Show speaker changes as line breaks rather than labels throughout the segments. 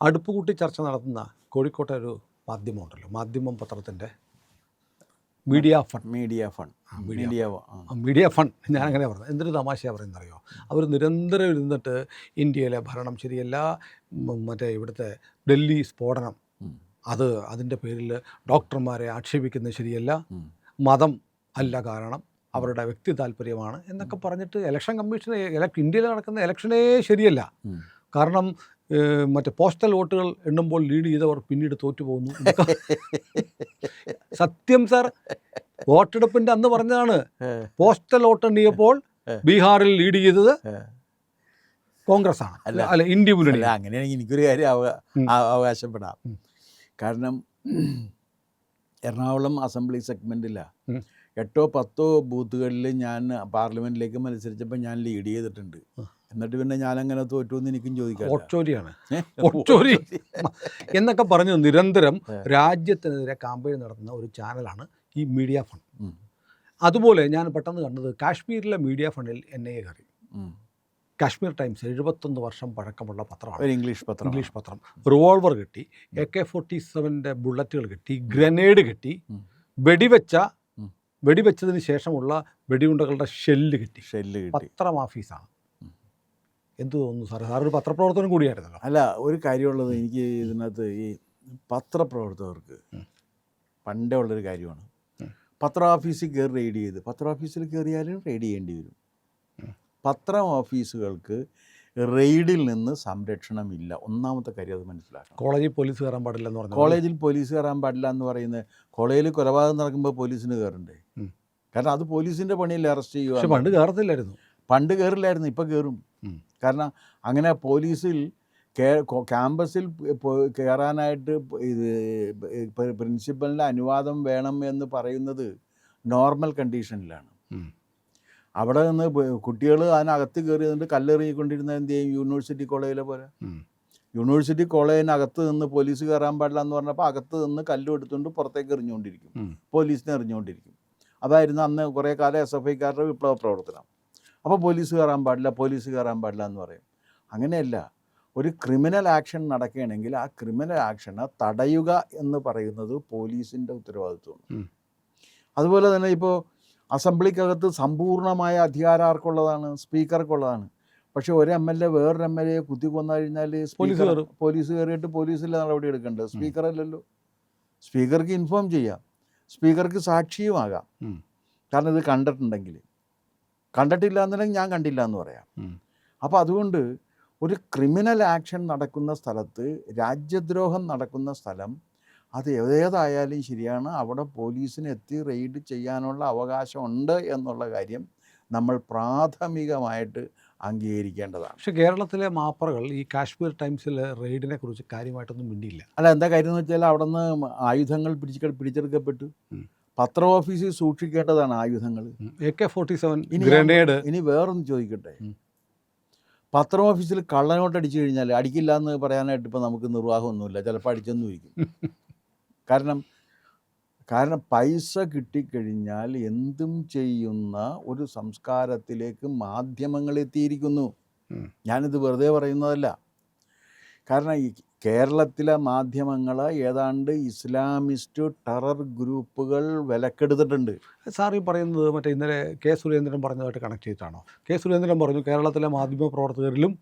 അടുപ്പ് കൂട്ടി ചർച്ച നടത്തുന്ന കോഴിക്കോട്ടെ ഒരു മാധ്യമമുണ്ടല്ലോ, മാധ്യമം പത്രത്തിൻ്റെ മീഡിയ ഫണ്ട്. ഞാനങ്ങനെ പറഞ്ഞു. എന്തൊരു തമാശയാണ് പറയുന്നറിയോ? അവർ നിരന്തരം ഇരുന്നിട്ട് ഇന്ത്യയിലെ ഭരണം ശരിയല്ല, മറ്റേ ഇവിടുത്തെ ഡൽഹി സ്ഫോടനം അതിൻ്റെ പേരിൽ ഡോക്ടർമാരെ ആക്ഷേപിക്കുന്നത് ശരിയല്ല, മതം അല്ല കാരണം, അവരുടെ വ്യക്തി താല്പര്യമാണ് എന്നൊക്കെ പറഞ്ഞിട്ട് ഇലക്ഷൻ കമ്മീഷനെ ഇന്ത്യയിൽ നടക്കുന്ന ഇലക്ഷനേ ശരിയല്ല, കാരണം മറ്റേ പോസ്റ്റൽ വോട്ടുകൾ എണ്ണുമ്പോൾ ലീഡ് ചെയ്തവർ പിന്നീട് തോറ്റു പോകുന്നു. സത്യം സാർ, വോട്ടെടുപ്പിൻ്റെ അന്ന് പറഞ്ഞതാണ്. പോസ്റ്റൽ വോട്ട് എണ്ണിയപ്പോൾ ബീഹാറിൽ ലീഡ് ചെയ്തത് കോൺഗ്രസ് ആണ്, അല്ല ഇന്ത്യ മുന്നണി.
അങ്ങനെയാണെങ്കിൽ എനിക്കൊരു കാര്യം അവകാശപ്പെടാം. കാരണം എറണാകുളം അസംബ്ലി സെഗ്മെൻറ്റില്ല 8-10 ബൂത്തുകളിൽ ഞാൻ പാർലമെൻറ്റിലേക്ക് മത്സരിച്ചപ്പോൾ ഞാൻ ലീഡ് ചെയ്തിട്ടുണ്ട്. എന്നിട്ട് പിന്നെ ഞാനങ്ങനെ തോറ്റു എന്ന് എനിക്കും ചോദിക്കാം.
ഒച്ചോരിയാണ് എന്നൊക്കെ പറഞ്ഞു നിരന്തരം രാജ്യത്തിനെതിരെ കാമ്പയിൻ നടത്തുന്ന ഒരു ചാനലാണ് ഈ മീഡിയ ഫണ്ട്. അതുപോലെ ഞാൻ പെട്ടെന്ന് കണ്ടത് കാശ്മീരിലെ മീഡിയ ഫണ്ടിൽ NIA കയറി. കാശ്മീർ ടൈംസ് 71 വർഷം പഴക്കമുള്ള പത്രമാണ്, ഇംഗ്ലീഷ് പത്രം. റിവോൾവർ കിട്ടി, AK-47 ബുള്ളറ്റുകൾ കിട്ടി, ഗ്രനേഡ് കിട്ടി, വെടിവെച്ചതിന് ശേഷമുള്ള വെടിയുണ്ടകളുടെ ഷെല്ല് കിട്ടി. പത്രം ഓഫീസാണ്. എന്ത് തോന്നുന്നു സാറേ? സാറൊരു പത്രപ്രവർത്തനം കൂടിയായിരുന്നല്ലോ.
അല്ല, ഒരു കാര്യമുള്ളത് എനിക്ക് ഇതിനകത്ത്, ഈ പത്രപ്രവർത്തകർക്ക് പണ്ടേ ഉള്ളൊരു കാര്യമാണ്. പത്ര ഓഫീസിൽ കയറി റെയ്ഡ് ചെയ്ത്, പത്ര ഓഫീസിൽ കയറിയാലും റെയ്ഡ് ചെയ്യേണ്ടി വരും. പത്രം ഓഫീസുകൾക്ക് റെയ്ഡിൽ നിന്ന് സംരക്ഷണമില്ല. ഒന്നാമത്തെ കാര്യം അത് മനസ്സിലാക്കണം.
കോളേജിൽ പോലീസ് കയറാൻ പാടില്ല എന്ന് പറഞ്ഞു.
കോളേജിൽ പോലീസ് കയറാൻ പാടില്ല എന്ന് പറയുന്നത്, കോളേജിൽ കൊലപാതകം നടക്കുമ്പോൾ പോലീസിന് കയറണ്ടേ? കാരണം അത് പോലീസിൻ്റെ പണിയിൽ അറസ്റ്റ് ചെയ്യുക.
പണ്ട് കയറത്തില്ലായിരുന്നു.
പണ്ട് കയറില്ലായിരുന്നു, ഇപ്പം കയറും. കാരണം അങ്ങനെ പോലീസിൽ ക്യാമ്പസിൽ കയറാനായിട്ട് ഇത് പ്രിൻസിപ്പലിൻ്റെ അനുവാദം വേണം എന്ന് പറയുന്നത് നോർമൽ കണ്ടീഷനിലാണ്. അവിടെ നിന്ന് കുട്ടികൾ അതിനകത്ത് കയറി നിന്നിട്ട് കല്ലെറിയിക്കൊണ്ടിരുന്ന എന്ത് ചെയ്യും? യൂണിവേഴ്സിറ്റി കോളേജിലെ പോലെ. യൂണിവേഴ്സിറ്റി കോളേജിനകത്ത് നിന്ന് പോലീസ് കയറാൻ പാടില്ല എന്ന് പറഞ്ഞപ്പോൾ അകത്ത് നിന്ന് കല്ലും എടുത്തുകൊണ്ട് പുറത്തേക്ക് എറിഞ്ഞുകൊണ്ടിരിക്കും, പോലീസിനെ എറിഞ്ഞുകൊണ്ടിരിക്കും. അതായിരുന്നു അന്ന് കുറേ കാലം SFIക്കാരുടെ വിപ്ലവ പ്രവർത്തനം. അപ്പോൾ പോലീസ് കയറാൻ പാടില്ല എന്ന് പറയും. അങ്ങനെയല്ല, ഒരു ക്രിമിനൽ ആക്ഷൻ നടക്കുകയാണെങ്കിൽ ആ ക്രിമിനൽ ആക്ഷനെ തടയുക എന്ന് പറയുന്നത് പോലീസിൻ്റെ ഉത്തരവാദിത്വമാണ്. അതുപോലെ തന്നെ ഇപ്പോൾ അസംബ്ലിക്കകത്ത് സമ്പൂർണ്ണമായ അധികാരം ആർക്കുള്ളതാണ്? സ്പീക്കർക്കുള്ളതാണ്. പക്ഷേ ഒരു MLA വേറൊരു MLA കുത്തിക്കൊന്നു കഴിഞ്ഞാൽ പോലീസ് കയറിയിട്ട് പോലീസിലെ നടപടി എടുക്കേണ്ടത് സ്പീക്കറല്ലല്ലോ. സ്പീക്കർക്ക് ഇൻഫോം ചെയ്യാം, സ്പീക്കർക്ക് സാക്ഷിയുമാകാം. കാരണം ഇത് കണ്ടിട്ടില്ല എന്നുണ്ടെങ്കിൽ ഞാൻ കണ്ടില്ല എന്ന് പറയാം. അപ്പോൾ അതുകൊണ്ട് ഒരു ക്രിമിനൽ ആക്ഷൻ നടക്കുന്ന സ്ഥലത്ത്, രാജ്യദ്രോഹം നടക്കുന്ന സ്ഥലം, അത് ഏതായാലും ശരിയാണ്, അവിടെ പോലീസിന് എത്തി റെയ്ഡ് ചെയ്യാനുള്ള അവകാശമുണ്ട് എന്നുള്ള കാര്യം നമ്മൾ പ്രാഥമികമായിട്ട് അംഗീകരിക്കേണ്ടതാണ്.
പക്ഷേ കേരളത്തിലെ മാപ്പറകൾ ഈ കാശ്മീർ ടൈംസിൽ റെയ്ഡിനെ കുറിച്ച് കാര്യമായിട്ടൊന്നും മിണ്ടിയില്ല.
അല്ല, എന്താ കാര്യം എന്ന് വെച്ചാൽ അവിടെ നിന്ന് ആയുധങ്ങൾ പിടിച്ചെടുക്കപ്പെട്ടു. പത്ര ഓഫീസിൽ സൂക്ഷിക്കേണ്ടതാണ് ആയുധങ്ങൾ.
AK-47 grenade.
ഇനി വേറൊന്ന് ചോദിക്കട്ടെ, പത്ര ഓഫീസിൽ കള്ളനോട്ട് അടിച്ചു കഴിഞ്ഞാൽ, അടിക്കില്ല എന്ന് പറയാനായിട്ട് ഇപ്പോൾ നമുക്ക് നിർവാഹമൊന്നുമില്ല, ചിലപ്പോൾ അടിച്ചെന്നും ഇരിക്കും. കാരണം പൈസ കിട്ടിക്കഴിഞ്ഞാൽ എന്തും ചെയ്യുന്ന ഒരു സംസ്കാരത്തിലേക്ക് മാധ്യമങ്ങൾ എത്തിയിരിക്കുന്നു. ഞാനിത് വെറുതെ പറയുന്നതല്ല. കാരണം ഈ കേരളത്തിലെ മാധ്യമങ്ങൾ ഏതാണ്ട് ഇസ്ലാമിസ്റ്റ് ടെറർ ഗ്രൂപ്പുകൾ വിലക്കെടുത്തിട്ടുണ്ട്.
സാർ ഈ പറയുന്നത് മറ്റേ ഇന്നലെ K. സുരേന്ദ്രൻ പറഞ്ഞതായിട്ട് കണക്ട് ചെയ്തിട്ടാണോ? K. സുരേന്ദ്രൻ പറഞ്ഞു കേരളത്തിലെ മാധ്യമ പ്രവർത്തകരിലും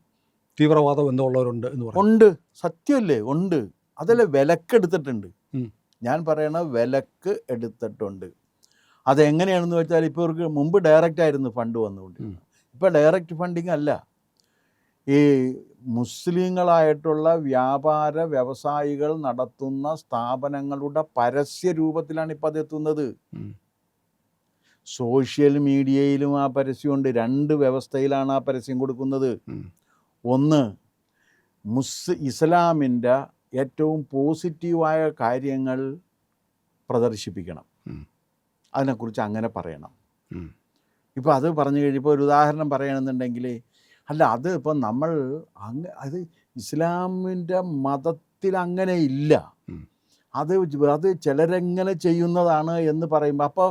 തീവ്രവാദ ബന്ധമുള്ളവരുണ്ട് എന്ന് പറഞ്ഞു.
ഉണ്ട്, സത്യമല്ലേ? ഉണ്ട്. അതല്ലേ വിലക്കെടുത്തിട്ടുണ്ട്. ഞാൻ പറയണ വിലക്ക് എടുത്തിട്ടുണ്ട്. അതെങ്ങനെയാണെന്ന് വെച്ചാൽ, ഇപ്പോൾ ഇവർക്ക് മുമ്പ് ഡയറക്റ്റ് ആയിരുന്നു ഫണ്ട് വന്നുകൊണ്ടിരുന്നത്. ഇപ്പോൾ ഡയറക്റ്റ് ഫണ്ടിങ് അല്ല. ഈ മുസ്ലിങ്ങളായിട്ടുള്ള വ്യാപാര വ്യവസായികൾ നടത്തുന്ന സ്ഥാപനങ്ങളുടെ പരസ്യ രൂപത്തിലാണ് ഇപ്പോൾ അത് എത്തുന്നത്. സോഷ്യൽ മീഡിയയിലും ആ പരസ്യമുണ്ട്. 2 വ്യവസ്ഥയിലാണ് ആ പരസ്യം കൊടുക്കുന്നത്. ഒന്ന്, ഇസ്ലാമിൻ്റെ ഏറ്റവും പോസിറ്റീവായ കാര്യങ്ങൾ പ്രദർശിപ്പിക്കണം, അതിനെക്കുറിച്ച് അങ്ങനെ പറയണം. ഇപ്പോൾ അത് പറഞ്ഞു കഴിഞ്ഞപ്പോൾ ഒരു ഉദാഹരണം പറയണമെന്നുണ്ടെങ്കിൽ, അല്ല അത് ഇപ്പം നമ്മൾ അത് ഇസ്ലാമിൻ്റെ മതത്തിൽ അങ്ങനെ ഇല്ല, അത് ചിലരെങ്ങനെ ചെയ്യുന്നതാണ് എന്ന് പറയുമ്പോൾ, അപ്പോൾ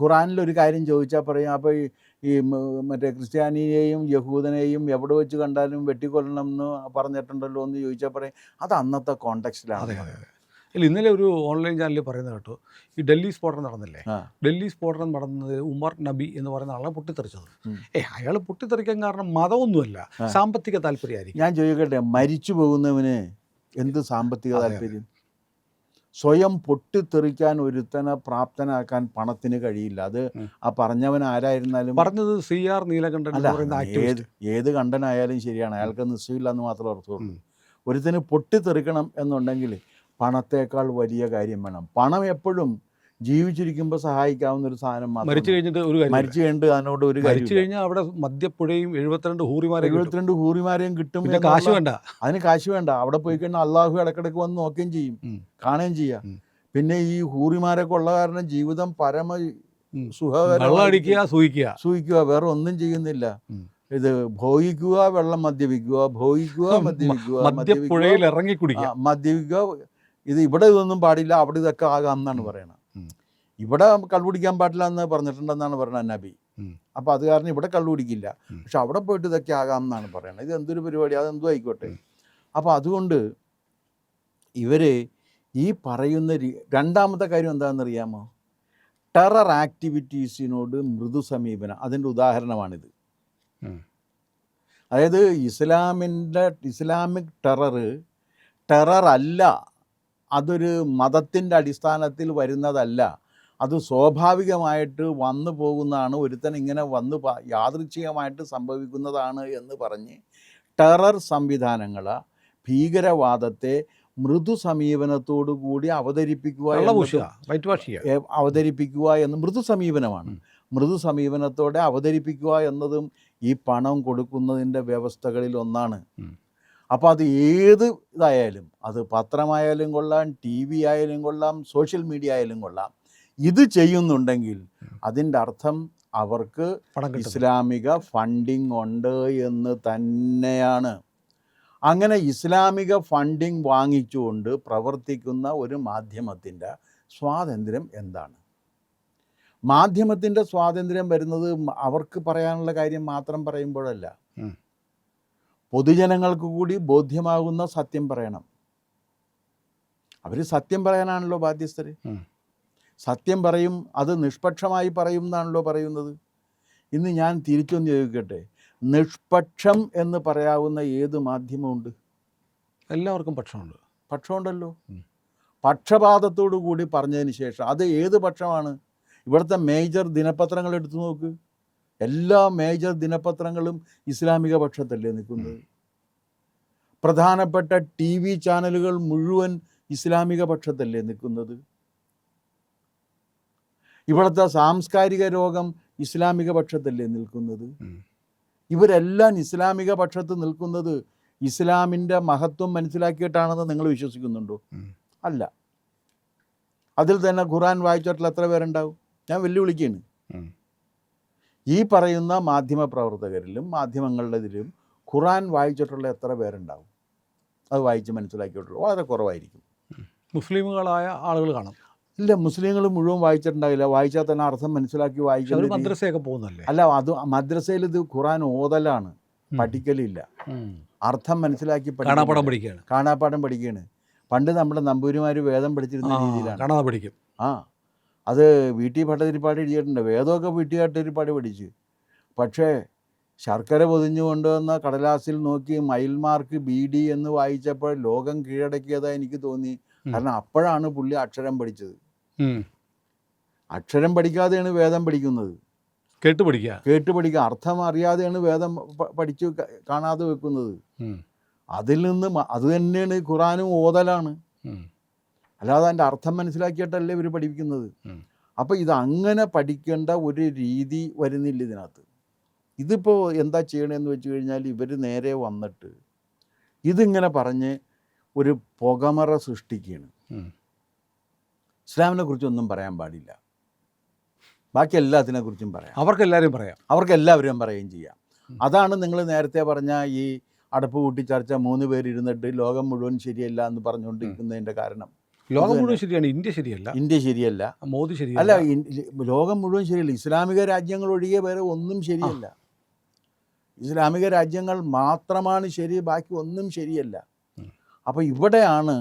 ഖുറാനിലൊരു കാര്യം ചോദിച്ചാൽ പറയും, അപ്പോൾ ഈ മറ്റേ ക്രിസ്ത്യാനിയെയും യഹൂദനെയും എവിടെ വെച്ച് കണ്ടാലും വെട്ടിക്കൊല്ലണം എന്ന് പറഞ്ഞിട്ടുണ്ടല്ലോ എന്ന് ചോദിച്ചാൽ പറയും അത് അന്നത്തെ കോണ്ടെക്സ്റ്റിലാണ്.
അതെ അതെ അതെ. ഇല്ല, ഇന്നലെ ഒരു ഓൺലൈൻ ചാനലിൽ പറയുന്നത് കേട്ടോ, ഈ ഡൽഹി സ്ഫോടനം നടന്നില്ലേ, ഡൽഹി സ്ഫോടനം നടന്നത് ഉമർ നബി എന്ന് പറയുന്ന ആളെ പൊട്ടിത്തെറിച്ചത്. അയാൾ പൊട്ടിത്തെറിക്കാൻ കാരണം മതമൊന്നുമല്ല, സാമ്പത്തിക താല്പര്യമായിരിക്കും.
ഞാൻ ചോദിക്കട്ടെ, മരിച്ചു പോകുന്നവന് എന്ത് സാമ്പത്തിക താല്പര്യം? സ്വയം പൊട്ടിത്തെറിക്കാൻ ഒരുത്തനെ പ്രാപ്തനാക്കാൻ പണത്തിന് കഴിയില്ല. അത് ആ പറഞ്ഞവൻ ആരായിരുന്നാലും,
പറഞ്ഞത് CR നീലകണ്ഠൻ എന്ന് പറയുന്ന ആക്ടിവിസ്റ്റ്.
ഏത് കണ്ഠനായാലും ശരിയാണ്, അയാൾക്ക് നിശ്ചയമില്ല എന്ന് മാത്രമേ അർത്ഥമുള്ളൂ. ഒരുത്തന് പൊട്ടിത്തെറിക്കണം എന്നുണ്ടെങ്കിൽ പണത്തേക്കാൾ വലിയ കാര്യം വേണം. പണം എപ്പോഴും ജീവിച്ചിരിക്കുമ്പോൾ സഹായിക്കാവുന്ന ഒരു സാധനം മാത്രം.
മരിച്ചു കഴിഞ്ഞിട്ട് ഒരു കാര്യം,
മരിച്ചു കഴിഞ്ഞിട്ട് അതിനോട് ഒരു കാര്യം.
മരിച്ചു കഴിഞ്ഞാൽ അവിടെ മദ്യപ്പുഴയും 72
ഹൂറിമാരെയും കിട്ടും.
പിന്നെ കാശ് വേണ്ട,
അതിന് കാശ് വേണ്ട. അവിടെ പോയി കഴിഞ്ഞാൽ അള്ളാഹു ഇടക്കിടക്ക് വന്ന് നോക്കുകയും ചെയ്യും, കാണുകയും ചെയ്യാം. പിന്നെ ഈ ഹൂറിമാരൊക്കെ ഉള്ള കാരണം ജീവിതം പരമ സൂഹിക്കുക, വേറെ ഒന്നും ചെയ്യുന്നില്ല. ഇത് ഭോഗിക്കുക, വെള്ളം മദ്യപിക്കുക, ഭോഗിക്കുക,
മദ്യപുഴയിൽ ഇറങ്ങി കുടിക്കുക,
മദ്യപിക്കുക. ഇത് ഇവിടെ ഇതൊന്നും പാടില്ല, അവിടെ ഇതൊക്കെ ആകാം എന്നാണ് പറയണത്. ഇവിടെ കള്ളുപിടിക്കാൻ പാടില്ല എന്ന് പറഞ്ഞിട്ടുണ്ടെന്നാണ് പറയുന്നത് നബി. അപ്പോൾ അത് കാരണം ഇവിടെ കള്ളുപിടിക്കില്ല, പക്ഷെ അവിടെ പോയിട്ട് ഇതൊക്കെ ആകാം എന്നാണ് പറയുന്നത്. ഇത് എന്തൊരു പരിപാടി, അതെന്തോ ആയിക്കോട്ടെ. അപ്പോൾ അതുകൊണ്ട് ഇവർ ഈ പറയുന്ന രണ്ടാമത്തെ കാര്യം എന്താണെന്നറിയാമോ? ടെറർ ആക്ടിവിറ്റീസിനോട് മൃദു സമീപനം. അതിൻ്റെ ഉദാഹരണമാണിത്. അതായത് ഇസ്ലാമിക് ടെറർ അല്ല, അതൊരു മതത്തിൻ്റെ അടിസ്ഥാനത്തിൽ വരുന്നതല്ല, അത് സ്വാഭാവികമായിട്ട് വന്നു പോകുന്നതാണ്, ഒരുത്തൻ ഇങ്ങനെ യാദൃച്ഛികമായിട്ട് സംഭവിക്കുന്നതാണ് എന്ന് പറഞ്ഞ് ടെറർ സംവിധാനങ്ങളെ, ഭീകരവാദത്തെ മൃദു സമീപനത്തോടു കൂടി അവതരിപ്പിക്കുക എന്ന് മൃദു സമീപനമാണ്. മൃദു സമീപനത്തോടെ അവതരിപ്പിക്കുക എന്നതും ഈ പണം കൊടുക്കുന്നതിൻ്റെ വ്യവസ്ഥകളിൽ ഒന്നാണ്. അപ്പോൾ അത് ഏത് ഇതായാലും, അത് പത്രമായാലും കൊള്ളാം, TV ആയാലും കൊള്ളാം, സോഷ്യൽ മീഡിയ ആയാലും കൊള്ളാം, ഇത് ചെയ്യുന്നുണ്ടെങ്കിൽ അതിൻ്റെ അർത്ഥം അവർക്ക് ഇസ്ലാമിക ഫണ്ടിങ് ഉണ്ട് എന്ന് തന്നെയാണ്. അങ്ങനെ ഇസ്ലാമിക ഫണ്ടിങ് വാങ്ങിച്ചുകൊണ്ട് പ്രവർത്തിക്കുന്ന ഒരു മാധ്യമത്തിൻ്റെ സ്വാതന്ത്ര്യം എന്താണ്? മാധ്യമത്തിൻ്റെ സ്വാതന്ത്ര്യം വരുന്നത് അവർക്ക് പറയാനുള്ള കാര്യം മാത്രം പറയുമ്പോഴല്ല, പൊതുജനങ്ങൾക്ക് കൂടി ബോധ്യമാകുന്ന സത്യം പറയണം. അവർ സത്യം പറയാനാണല്ലോ ബാധ്യസ്ഥർ. സത്യം പറയും, അത് നിഷ്പക്ഷമായി പറയും എന്നാണല്ലോ പറയുന്നത്. ഇന്ന് ഞാൻ തിരിച്ചൊന്ന് ചോദിക്കട്ടെ, നിഷ്പക്ഷം എന്ന് പറയാവുന്ന ഏത് മാധ്യമമുണ്ട്?
എല്ലാവർക്കും പക്ഷമുണ്ടല്ലോ.
പക്ഷപാതത്തോടു കൂടി പറഞ്ഞതിന് ശേഷം അത് ഏത് പക്ഷമാണ്? ഇവിടുത്തെ മേജർ ദിനപത്രങ്ങൾ എടുത്തു നോക്ക്, എല്ലാ മേജർ ദിനപത്രങ്ങളും ഇസ്ലാമിക പക്ഷത്തല്ലേ നിൽക്കുന്നത്. പ്രധാനപ്പെട്ട TV ചാനലുകൾ മുഴുവൻ ഇസ്ലാമിക പക്ഷത്തല്ലേ നിൽക്കുന്നത്. ഇവിടുത്തെ സാംസ്കാരിക ലോകം ഇസ്ലാമിക പക്ഷത്തല്ലേ നിൽക്കുന്നത്. ഇവരെല്ലാം ഇസ്ലാമിക പക്ഷത്ത് നിൽക്കുന്നത് ഇസ്ലാമിൻ്റെ മഹത്വം മനസ്സിലാക്കിയിട്ടാണെന്ന് നിങ്ങൾ വിശ്വസിക്കുന്നുണ്ടോ? അല്ല. അതിൽ തന്നെ ഖുർആൻ വായിച്ചിട്ടുള്ള എത്ര പേരുണ്ടാവും? ഞാൻ വെല്ലുവിളിക്കുകയാണ്. ഈ പറയുന്ന മാധ്യമ പ്രവർത്തകരിലും മാധ്യമങ്ങളുടെതിലും ഖുർആൻ വായിച്ചിട്ടുള്ള എത്ര പേരുണ്ടാവും? അത് വായിച്ച് മനസ്സിലാക്കിയിട്ടുള്ളൂ വളരെ കുറവായിരിക്കും.
മുസ്ലിമുകളായ ആളുകൾ കാണും.
ഇല്ല, മുസ്ലിങ്ങൾ മുഴുവൻ വായിച്ചിട്ടുണ്ടാവില്ല. വായിച്ചാൽ തന്നെ അർത്ഥം മനസ്സിലാക്കി വായിക്കുന്നത്.
മദ്രസയൊക്കെ പോകുന്നല്ലേ?
അല്ല, അത് മദ്രസയിൽ ഇത് ഖുർആൻ ഓതലാണ്, പഠിക്കലില്ല. അർത്ഥം മനസ്സിലാക്കി കാണാപ്പാഠം പഠിക്കുകയാണ്. പണ്ട് നമ്മുടെ നമ്പൂരിമാർ വേദം പഠിച്ചിരുന്ന രീതിയിലാണ്. അത് വീട്ടി ഭട്ടതിരിപ്പാട് എഴുതിയിട്ടുണ്ട്. വേദമൊക്കെ വീട്ടി ഭട്ടതിരിപ്പാട് പഠിച്ചു. പക്ഷേ ശർക്കര പൊതിഞ്ഞു കൊണ്ടുവന്ന കടലാസിൽ നോക്കി മൈൽമാർക്ക് BD എന്ന് വായിച്ചപ്പോൾ ലോകം കീഴടക്കിയതായി എനിക്ക് തോന്നി. കാരണം അപ്പോഴാണ് പുള്ളി അക്ഷരം പഠിച്ചത്. അക്ഷരം പഠിക്കാതെയാണ് വേദം പഠിക്കുന്നത്.
കേട്ട്
പഠിക്കുക, അർത്ഥം അറിയാതെയാണ് വേദം പഠിച്ചു കാണാതെ വെക്കുന്നത്. അതിൽ നിന്ന് അത് തന്നെയാണ് ഖുറാനും ഓതലാണ്. അല്ലാതെ അതിൻ്റെ അർത്ഥം മനസ്സിലാക്കിയിട്ടല്ലേ ഇവർ പഠിപ്പിക്കുന്നത്. അപ്പോൾ ഇത് അങ്ങനെ പഠിക്കേണ്ട ഒരു രീതി വരുന്നില്ല ഇതിനകത്ത്. ഇതിപ്പോൾ എന്താ ചെയ്യണമെന്ന് വെച്ച് കഴിഞ്ഞാൽ ഇവർ നേരെ വന്നിട്ട് ഇതിങ്ങനെ പറഞ്ഞ് ഒരു പുകമറ സൃഷ്ടിക്കുകയാണ്. ഇസ്ലാമിനെ കുറിച്ചൊന്നും പറയാൻ പാടില്ല, ബാക്കി എല്ലാത്തിനെ കുറിച്ചും പറയാം, അവർക്കെല്ലാവരും പറയുകയും ചെയ്യാം. അതാണ് നിങ്ങൾ നേരത്തെ പറഞ്ഞ ഈ അടപ്പ് കൂട്ടി ചർച്ച 3 പേരിരുന്നിട്ട് ലോകം മുഴുവൻ ശരിയല്ല എന്ന് പറഞ്ഞുകൊണ്ടിരിക്കുന്നതിൻ്റെ കാരണം.
ലോകം മുഴുവൻ ശരിയാണ്, ഇന്ത്യ ശരിയല്ല,
ഇന്ത്യ ശരിയല്ല,
മോദി
അല്ല
ശരിയല്ല.
ലോകം മുഴുവൻ ശരിയല്ല. ഇസ്ലാമിക രാജ്യങ്ങൾ ഒഴികെ വേറെ ഒന്നും ശരിയല്ല. ഇസ്ലാമിക രാജ്യങ്ങൾ മാത്രമാണ് ശരി, ബാക്കി ഒന്നും ശരിയല്ല. അപ്പോൾ ഇവിടെയാണ്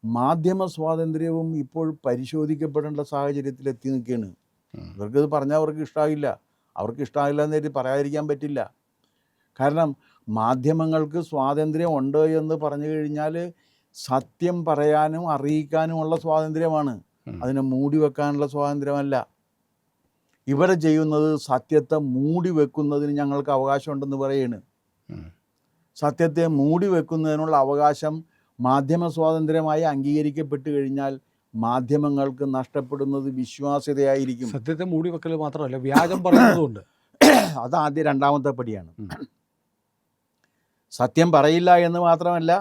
മാധ്യമ സ്വാതന്ത്ര്യവും ഇപ്പോൾ പരിശോധിക്കപ്പെടേണ്ട സാഹചര്യത്തിൽ എത്തി നിൽക്കുകയാണ്. ഇവർക്കിത് പറഞ്ഞാൽ അവർക്ക് ഇഷ്ടമാകില്ല, അവർക്ക് ഇഷ്ടമാകില്ല എന്ന് പറയാതിരിക്കാൻ പറ്റില്ല. കാരണം മാധ്യമങ്ങൾക്ക് സ്വാതന്ത്ര്യം ഉണ്ട് എന്ന് പറഞ്ഞു കഴിഞ്ഞാൽ സത്യം പറയാനും അറിയിക്കാനുമുള്ള സ്വാതന്ത്ര്യമാണ്, അതിനെ മൂടി വെക്കാനുള്ള സ്വാതന്ത്ര്യമല്ല. ഇവരെ ചെയ്യുന്നത് സത്യത്തെ മൂടി വെക്കുന്നതിന് ഞങ്ങൾക്ക് അവകാശമുണ്ടെന്ന് പറയുകയാണ്. സത്യത്തെ മൂടി വെക്കുന്നതിനുള്ള അവകാശം മാധ്യമ സ്വാതന്ത്ര്യമായി അംഗീകരിക്കപ്പെട്ട് കഴിഞ്ഞാൽ മാധ്യമങ്ങൾക്ക് നഷ്ടപ്പെടുന്നത് വിശ്വാസ്യതയായിരിക്കും.
സത്യത്തെ മൂടി വെക്കൽ മാത്രമല്ല, വ്യാജം പറയുന്നതുകൊണ്ട്.
അത് ആദ്യം രണ്ടാമത്തെ പടിയാണ്. സത്യം പറയില്ല എന്ന് മാത്രമല്ല,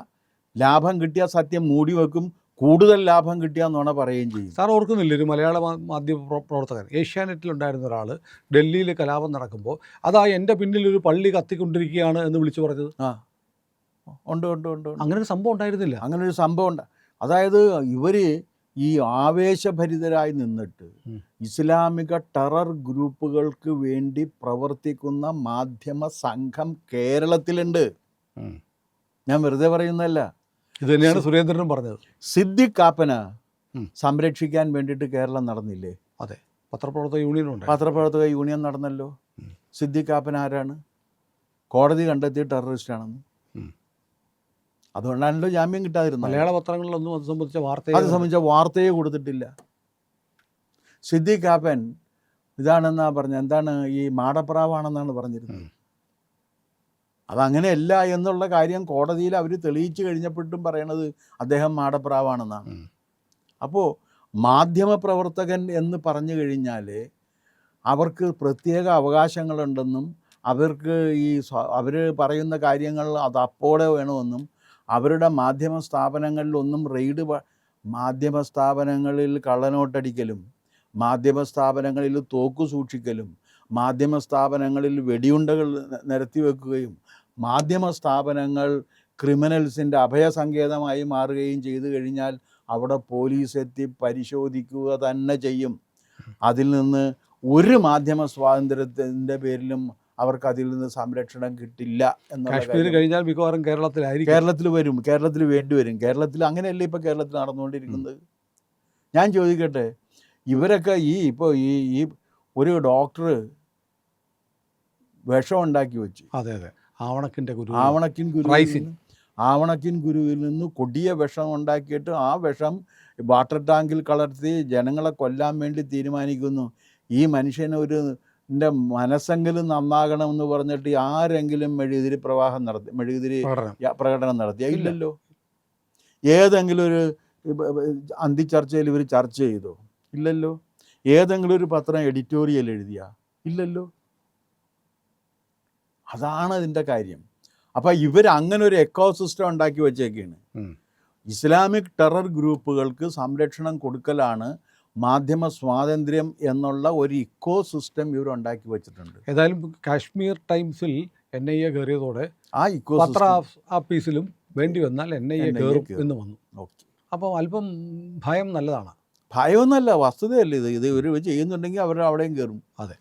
ലാഭം കിട്ടിയാൽ സത്യം മൂടി വെക്കും, കൂടുതൽ ലാഭം കിട്ടിയാൽ നുണ പറയുകയും ചെയ്യും.
സാർ ഓർക്കുന്നില്ല, ഒരു മലയാള മാധ്യമ പ്രവർത്തകൻ ഏഷ്യാനെറ്റിലുണ്ടായിരുന്ന ഒരാൾ ഡൽഹിയിൽ കലാപം നടക്കുമ്പോൾ അതാ എൻ്റെ പിന്നിൽ ഒരു പള്ളി കത്തിക്കൊണ്ടിരിക്കുകയാണ് എന്ന് വിളിച്ചു പറഞ്ഞത്.
ഉണ്ട് ഉണ്ട് ഉണ്ട്
അങ്ങനെ ഒരു സംഭവം ഉണ്ടായിരുന്നില്ല.
അങ്ങനെ ഒരു സംഭവം ഉണ്ട്. അതായത് ഇവർ ഈ ആവേശഭരിതരായി നിന്നിട്ട് ഇസ്ലാമിക ടെറർ ഗ്രൂപ്പുകൾക്ക് വേണ്ടി പ്രവർത്തിക്കുന്ന മാധ്യമ സംഘം കേരളത്തിലുണ്ട്. ഞാൻ വെറുതെ പറയുന്നതല്ല,
ഇത് തന്നെയാണ് സുരേന്ദ്രനും പറഞ്ഞത്.
സിദ്ദിഖ് കാപ്പന സംരക്ഷിക്കാൻ വേണ്ടിയിട്ട് കേരളം നടന്നില്ലേ?
അതെ, പത്രപ്രവർത്തക യൂണിയനുണ്ട്.
പത്രപ്രവർത്തക യൂണിയൻ നടന്നല്ലോ. സിദ്ദിഖ് കാപ്പന ആരാണ്? കോടതി കണ്ടെത്തിയ ടെററിസ്റ്റാണെന്ന്. അതുകൊണ്ടാണല്ലോ ജാമ്യം കിട്ടാതിരുന്നത്.
മലയാള പത്രങ്ങളിലൊന്നും അത് സംബന്ധിച്ച
വാർത്തയെ കൊടുത്തിട്ടില്ല. സിദ്ദിഖ് കാപ്പൻ ഇതാണെന്നാ പറഞ്ഞത്, എന്താണ് ഈ മാടപ്രാവാണെന്നാണ് പറഞ്ഞിരുന്നത്. അതങ്ങനെയല്ല എന്നുള്ള കാര്യം കോടതിയിൽ അവർ തെളിയിച്ചു കഴിഞ്ഞപ്പോഴും പറയണത് അദ്ദേഹം മാടപ്രാവാണെന്നാണ്. അപ്പോൾ മാധ്യമപ്രവർത്തകൻ എന്ന് പറഞ്ഞു കഴിഞ്ഞാൽ അവർക്ക് പ്രത്യേക അവകാശങ്ങളുണ്ടെന്നും അവർക്ക് അവർ പറയുന്ന കാര്യങ്ങൾ അത് അപ്പോടെ വേണമെന്നും അവരുടെ മാധ്യമ സ്ഥാപനങ്ങളിലൊന്നും മാധ്യമ സ്ഥാപനങ്ങളിൽ കള്ളനോട്ടടിക്കലും മാധ്യമ സ്ഥാപനങ്ങളിൽ തോക്ക് സൂക്ഷിക്കലും മാധ്യമ സ്ഥാപനങ്ങളിൽ വെടിയുണ്ടകൾ നിരത്തി വെക്കുകയും മാധ്യമ സ്ഥാപനങ്ങൾ ക്രിമിനൽസിൻ്റെ അഭയസങ്കേതമായി മാറുകയും ചെയ്തു കഴിഞ്ഞാൽ അവിടെ പോലീസ് എത്തി പരിശോധിക്കുക തന്നെ ചെയ്യും. അതിൽ നിന്ന് ഒരു മാധ്യമ സ്വാതന്ത്ര്യത്തിൻ്റെ പേരിലും അവർക്ക് അതിൽ നിന്ന് സംരക്ഷണം കിട്ടില്ല എന്നുള്ള
കാശ്മീർ കഴിഞ്ഞാൽ മിക്കവാറും കേരളത്തിലായിരിക്കും.
കേരളത്തിൽ വേണ്ടി വരും. കേരളത്തിൽ അങ്ങനെയല്ലേ ഇപ്പോൾ കേരളത്തിൽ നടന്നുകൊണ്ടിരിക്കുന്നത്. ഞാൻ ചോദിക്കട്ടെ, ഇവരൊക്കെ ഇപ്പോൾ ഈ ഒരു ഡോക്ടർ വിഷം ഉണ്ടാക്കി വെച്ച്,
അതെ അതെ,
ആവണക്കിൻ ഗുരുവിൽ നിന്ന് കൊടിയ വിഷം ഉണ്ടാക്കിയിട്ട് ആ വിഷം വാട്ടർ ടാങ്കിൽ കലർത്തി ജനങ്ങളെ കൊല്ലാൻ വേണ്ടി തീരുമാനിക്കുന്നു. ഈ മനുഷ്യന് എൻ്റെ മനസ്സെങ്കിലും നന്നാകണമെന്ന് പറഞ്ഞിട്ട് ആരെങ്കിലും മെഴുകുതിരി പ്രകടനം നടത്തിയ? ഇല്ലല്ലോ. ഏതെങ്കിലും ഒരു അന്തിച്ചർച്ചയിൽ ഇവർ ചർച്ച ചെയ്തോ? ഇല്ലല്ലോ. ഏതെങ്കിലും ഒരു പത്രം എഡിറ്റോറിയൽ എഴുതിയ? ഇല്ലല്ലോ. അതാണ് ഇതിൻ്റെ കാര്യം. അപ്പോൾ ഇവർ അങ്ങനെ ഒരു എക്കോസിസ്റ്റം ഉണ്ടാക്കി വെച്ചേക്കാണ്. ഇസ്ലാമിക് ടെറർ ഗ്രൂപ്പുകൾക്ക് സംരക്ഷണം കൊടുക്കലാണ് മാധ്യമ സ്വാതന്ത്ര്യം എന്നുള്ള ഒരു ഇക്കോ സിസ്റ്റം ഇവർ ഉണ്ടാക്കി വെച്ചിട്ടുണ്ട്.
ഏതായാലും കാശ്മീർ ടൈംസിൽ NIA കയറിയതോടെ
ആ ഇക്കോ
പത്ര ആഫീസിലും വേണ്ടി വന്നാൽ NIA കയറും എന്ന് വന്നു. അപ്പോൾ അല്പം ഭയം നല്ലതാണ്.
ഭയമൊന്നുമല്ല, വസ്തുതയല്ല ഇത്. ഇവർ ചെയ്യുന്നുണ്ടെങ്കിൽ അവർ അവിടെയും കയറും.
അതെ.